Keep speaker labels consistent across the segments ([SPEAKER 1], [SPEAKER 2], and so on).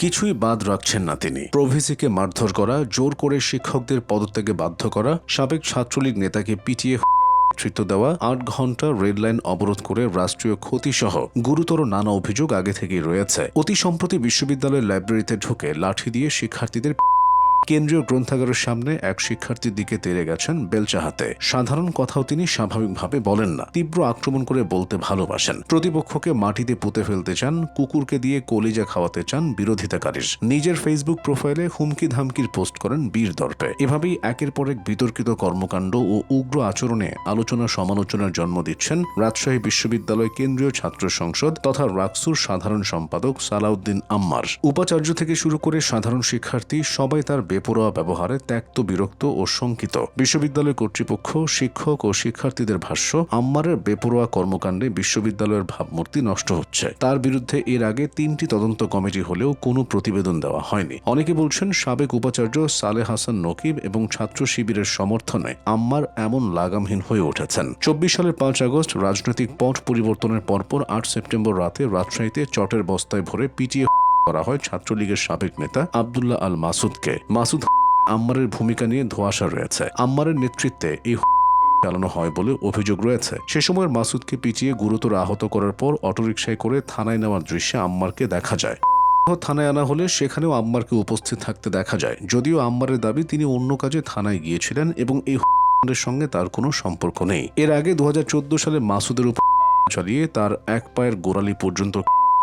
[SPEAKER 1] কিছুই বাদ রাখছেন না তিনি। প্রভিসিকে মারধর করা, জোর করে শিক্ষকদের পদত্যাগে বাধ্য করা, সাবেক ছাত্রলীগ নেতাকে পিটিয়ে নেতৃত্ব দেওয়া, ৮ ঘণ্টা রেললাইন অবরোধ করে রাষ্ট্রীয় ক্ষতিসহ গুরুতর নানা অভিযোগ আগে থেকেই রয়েছে। অতি সম্প্রতি বিশ্ববিদ্যালয়ের লাইব্রেরিতে ঢুকে লাঠি দিয়ে শিক্ষার্থীদের কেন্দ্রীয় গ্রন্থাগারের সামনে এক শিক্ষার্থীর দিকে তেড়ে গেছেন বেলচা হাতে। সাধারণ কথাও তিনি স্বাভাবিকভাবে বলেন না, তীব্র আক্রমণ করে বলতে ভালোবাসেন। প্রতিপক্ষকে মাটিতে পুঁতে ফেলতে চান, কুকুরকে দিয়ে কলিজা খাওয়াতে চান বিরোধিতাকারীর। নিজের ফেসবুক প্রোফাইলে হুমকি ধামকির পোস্ট করেন বীর দর্পে। এভাবেই একের পর এক বিতর্কিত কর্মকাণ্ড ও উগ্র আচরণে আলোচনা সমালোচনার জন্ম দিচ্ছেন রাজশাহী বিশ্ববিদ্যালয় কেন্দ্রীয় ছাত্র সংসদ তথা রাকসুর সাধারণ সম্পাদক সালাউদ্দিন আম্মার। উপাচার্য থেকে শুরু করে সাধারণ শিক্ষার্থী সবাই তার বেপরোয়া ব্যবহারে ত্যক্ত, বিরক্ত ও শঙ্কিত। বিশ্ববিদ্যালয় কর্তৃপক্ষ, শিক্ষক ও শিক্ষার্থীদের ভাষ্য, আম্মারের বেপরোয়া কর্মকাণ্ডে বিশ্ববিদ্যালয়ের ভাবমূর্তি নষ্ট হচ্ছে। তার বিরুদ্ধে এর আগে 3টি তদন্ত কমিটি হলেও কোনো প্রতিবেদন দেওয়া হয়নি। অনেকে বলছেন সাবেক উপাচার্য সালেহ হাসান নকিব এবং ছাত্র শিবিরের সমর্থনে আম্মার এমন লাগামহীন হয়ে উঠেছেন। 24 সালের 5 আগস্ট রাজনৈতিক পট পরিবর্তনের পরপর 8 সেপ্টেম্বর রাতে রাজশাহীতে চটের বস্তায় ভরে পিটিয়ে করা হয় ছাত্রলীগের সাবেক নেতা আব্দুল্লাহ আল মাসুদকে। মাসুদ আম্মারের ভূমিকা নিয়ে ধোঁয়াশা রয়েছে। আম্মারের নেতৃত্বে এই চালানো হয় বলে অভিযোগ রয়েছে। সে সময়ের মাসুদকে পিটিয়ে গুরুতর আহত করার পর অটোরিকশায় করে থানায় নেওয়ার দৃশ্যে আম্মারকে দেখা যায়। থানায় আনা হলে সেখানেও আম্মারকে উপস্থিত থাকতে দেখা যায়। যদিও আম্মারের দাবি তিনি অন্য কাজে থানায় গিয়েছিলেন এবং এই সঙ্গে তার কোনো সম্পর্ক নেই। এর আগে 2014 সালে মাসুদের উপর চালিয়ে তার এক পায়ের গোড়ালি পর্যন্ত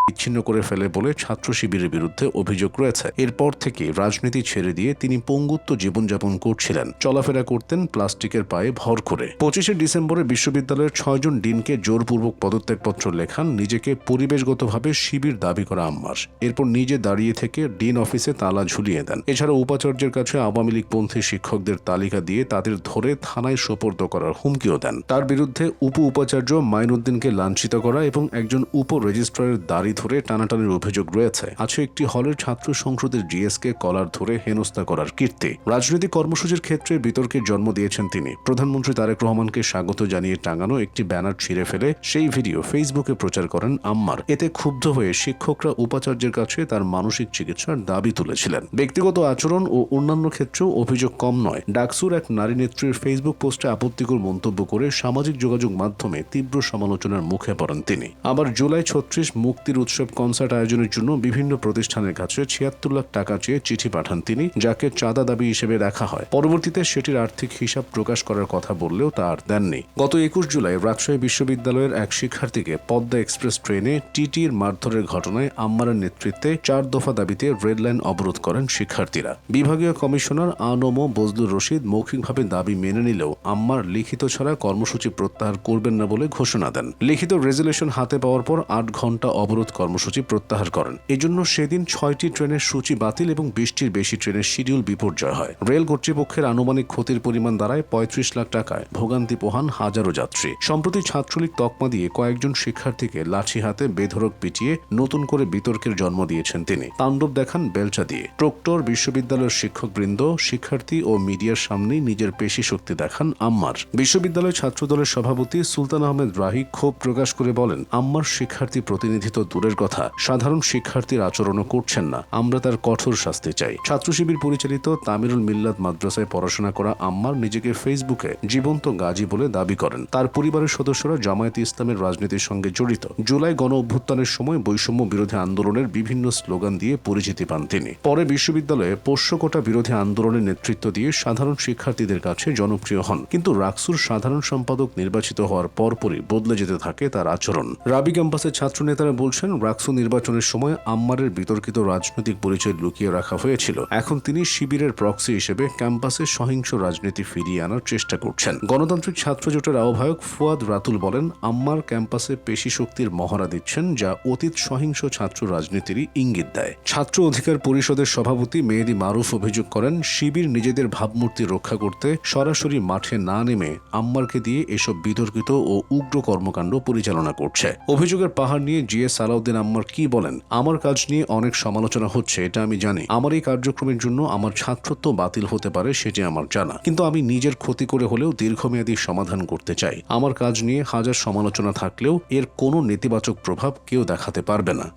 [SPEAKER 1] বিচ্ছিন্ন করে ফেলে বলে ছাত্র শিবিরের বিরুদ্ধে অভিযোগ রয়েছে। এরপর থেকে রাজনীতি ছেড়ে দিয়ে তিনি পঙ্গুত্ব জীবনযাপন করছিলেন। চলাফেরা করতেন প্লাস্টিকের পায়ে ভর করে। 25 ডিসেম্বরে বিশ্ববিদ্যালয়ের 6 জন ডিনকে জোরপূর্বক পদত্যাগপত্র লেখান নিজেকে পরিবেশগতভাবে শিবির দাবি করা আম্মার। এরপর নিজে দাঁড়িয়ে থেকে ডিন অফিসে তালা ঝুলিয়ে দেন। এছাড়া উপাচার্যের কাছে আওয়ামী লীগপন্থী শিক্ষকদের তালিকা দিয়ে তাদের ধরে থানায় সোপর্দ করার হুমকিও দেন। তার বিরুদ্ধে উপাচার্য মাইনুদ্দিনকে লাঞ্ছিত করা এবং একজন উপ রেজিস্ট্রারের দাড়ি ধরে টানাটানির অভিযোগ রয়েছে। আছে একটি হলের ছাত্র সংসদের জিএসকে কলার ধরে হেনস্থা করার কীর্তি। রাজনৈতিক কর্মসূচির ক্ষেত্রে বিতর্কের জন্ম দিয়েছেন তিনি। প্রধানমন্ত্রী তারেক রহমানকে স্বাগত জানিয়ে টাঙানো একটি ব্যানার ছিঁড়ে ফেলে সেই ভিডিও ফেসবুকে প্রচার করেন আম্মার। এতে ক্ষুব্ধ হয়ে শিক্ষকরা উপাচার্যের কাছে তার মানসিক চিকিৎসার দাবি তুলেছিলেন। ব্যক্তিগত আচরণ ও অন্যান্য ক্ষেত্রেও অভিযোগ কম নয়। ডাকসুর এক নারী নেত্রীর ফেসবুক পোস্টে আপত্তিকর মন্তব্য করে সামাজিক যোগাযোগ মাধ্যমে তীব্র সমালোচনার মুখে পড়েন তিনি। আবার জুলাই 36 মুক্তির উৎসব কনসার্ট আয়োজনের জন্য বিভিন্ন প্রতিষ্ঠানের কাছে 76 লাখ টাকা চেয়ে চিঠি পাঠান তিনি, যাকে চাঁদা দাবি হিসেবে দেখা হয়। পরবর্তীতে সেটির আর্থিক হিসাব প্রকাশ করার কথা বললেও তা আর দেননি। গত 21 জুলাই রাজশাহী বিশ্ববিদ্যালয়ের এক শিক্ষার্থীকে পদ্মা এক্সপ্রেস ট্রেনে টিটির মারধরের ঘটনায় আম্মারের নেতৃত্বে 4 দফা দাবিতে রেললাইন অবরোধ করেন শিক্ষার্থীরা। বিভাগীয় কমিশনার আনম বজলুর রশিদ মৌখিকভাবে দাবি মেনে নিলেও আম্মার লিখিত ছাড়া কর্মসূচি প্রত্যাহার করবেন না বলে ঘোষণা দেন। লিখিত রেজুলেশন হাতে পাওয়ার পর 8 ঘণ্টা অবরোধ কর্মসূচি প্রত্যাহার করেন। এজন্য সেদিন 6টি ট্রেনের সূচি বাতিল এবং 20টির বেশি ট্রেনের শিডিউল বিপর্যয় হয়। রেল কর্তৃপক্ষের আনুমানিক ক্ষতির পরিমাণ দাঁড়ায় 35 লাখ টাকায়। ভোগান্তি পোহান হাজারো যাত্রী। সম্প্রতি ছাত্রলীগ তকমা দিয়ে কয়েকজন শিক্ষার্থীকে লাঠি হাতে বেধড়ক পিটিয়ে নতুন করে বিতর্কের জন্ম দিয়েছেন তিনি। তাণ্ডব দেখান বেলচা দিয়ে। প্রক্টর, বিশ্ববিদ্যালয়ের শিক্ষকবৃন্দ, শিক্ষার্থী ও মিডিয়ার সামনেই নিজের পেশি শক্তি দেখান আম্মার। বিশ্ববিদ্যালয় ছাত্রদলের সভাপতি সুলতান আহমেদ রাহি ক্ষোভ প্রকাশ করে বলেন, আম্মার শিক্ষার্থী প্রতিনিধিত্ব দূরের কথা, সাধারণ শিক্ষার্থীর আচরণও করছেন না। আমরা তার কঠোর শাস্তি চাই। ছাত্র শিবির পরিচালিত তামিরুল মিল্লাত মাদ্রাসায় পড়াশোনা করা আম্মার নিজেকে ফেসবুকে জীবন্ত গাজী বলে দাবি করেন। তার পরিবারের সদস্যরা জামায়াতে ইসলামের রাজনীতির সঙ্গে জড়িত। জুলাই গণ অভ্যুত্থানের সময় বৈষম্য বিরোধী আন্দোলনের বিভিন্ন স্লোগান দিয়ে পরিচিতি পান তিনি। পরে বিশ্ববিদ্যালয়ে পোষ্যকোটা বিরোধী আন্দোলনের নেতৃত্ব দিয়ে সাধারণ শিক্ষার্থীদের কাছে জনপ্রিয় হন। কিন্তু রাকসুর সাধারণ সম্পাদক নির্বাচিত হওয়ার পরপরই বদলে যেতে থাকে তার আচরণ। রাবি ক্যাম্পাসের ছাত্র নেতারা বলছেন, রাকসু নির্বাচনের সময় আম্মারের বিতর্কিত রাজনৈতিক পরিচয় লুকিয়ে রাখা হয়েছিল। এখন তিনি শিবিরের প্রক্সি হিসেবে ক্যাম্পাসে সহিংস রাজনীতি ফিরিয়ে আনার চেষ্টা করছেন। গণতান্ত্রিক ছাত্র জোটের আহ্বায়ক ফুয়াদ রাতুল বলেন, আম্মার ক্যাম্পাসে পেশি শক্তির মহড়া দিচ্ছেন, যা অতীত সহিংস ছাত্র রাজনীতিরই ইঙ্গিত দেয়। ছাত্র অধিকার পরিষদের সভাপতি মেহেদি মারুফ অভিযোগ করেন, শিবির নিজেদের ভাবমূর্তি রক্ষা করতে সরাসরি মাঠে না নেমে আম্মারকে দিয়ে এসব বিতর্কিত ও উগ্র কর্মকাণ্ড পরিচালনা করছে। অভিযোগের পাহাড় নিয়ে জিএস সালাউদ্দিন আম্মার কি বলেন, আমার কাজ নিয়ে অনেক সমালোচনা হচ্ছে, এটা আমি জানি। আমার এই কার্যক্রমের জন্য আমার ছাত্রত্ব বাতিল হতে পারে, সেটি আমার জানা। কিন্তু আমি নিজের ক্ষতি করে হলেও দীর্ঘমেয়াদী সমাধান করতে চাই। আমার কাজ নিয়ে হাজার সমালোচনা থাকলেও এর কোনো নেতিবাচক প্রভাব কেউ দেখাতে পারবে না।